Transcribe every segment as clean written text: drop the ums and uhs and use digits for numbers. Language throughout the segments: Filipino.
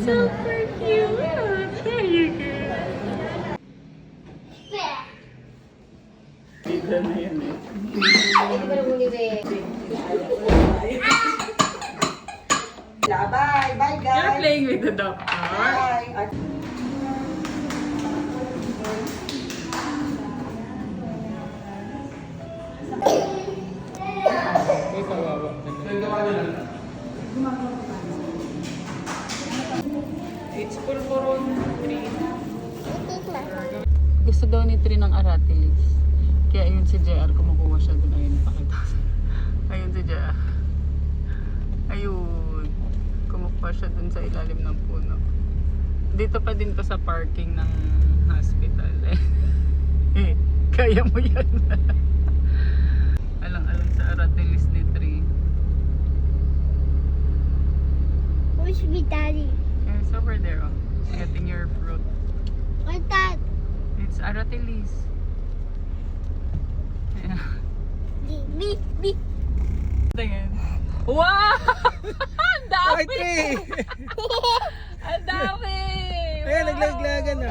Super cute. There you go. Tita na yan eh. Bye. Bye, guys. You're playing with the doctor. Bye. Ay, kawawa. It's purpuron 3. Gusto daw ni Tri ng aratilis. Kaya ayun si JR, kumukuha siya dun. Ayun, pakita ko. Ayun si JR. Ayun. Kumukuha siya dun sa ilalim ng puno. Dito pa din to sa parking ng hospital. Eh, kaya mo yan. Alang-alang sa aratilis ni Tri. Where's me, Daddy? Yeah, it's over there, oh. Getting your fruit. What's that? It's aratilis. Yeah. Me. Tingin. Wow! Ang dami! Ay, Ang dami! Ayan, naglaglagan na.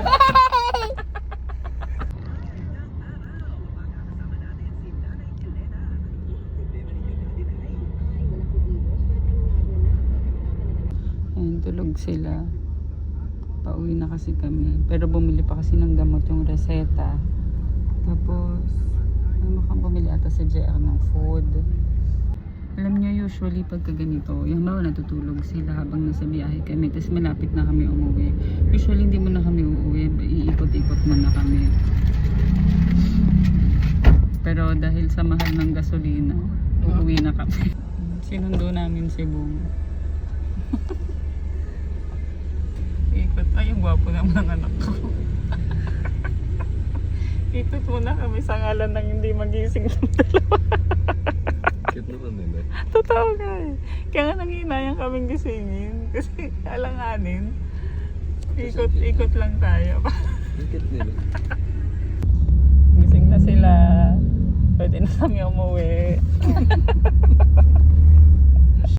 Ayun, tulog sila. Pauwi na kasi kami. Pero bumili pa kasi ng gamot yung reseta. Tapos, mukhang bumili ata sa JR ng food. Alam niyo, usually pagka ganito, yung mga natutulog sila habang nasa biyahe kami. Tapos malapit na kami umuwi. Usually hindi mo na kami uuwi. Iikot-ikot muna kami. Pero dahil sa mahal ng gasolina, uuwi na kami. Sinundo namin si Boom. Ikot. Ay, yung gwapo naman ng anak ko. Ikot muna kami sa ngalan ng hindi magising ng dalawa. Cute naman nila. Totoo nga eh. Kaya nga nanghinayang kaming gisingin. Kasi alanganin. Ikot lang tayo. Cute nila. Gising na sila. Pwede na kami umuwi.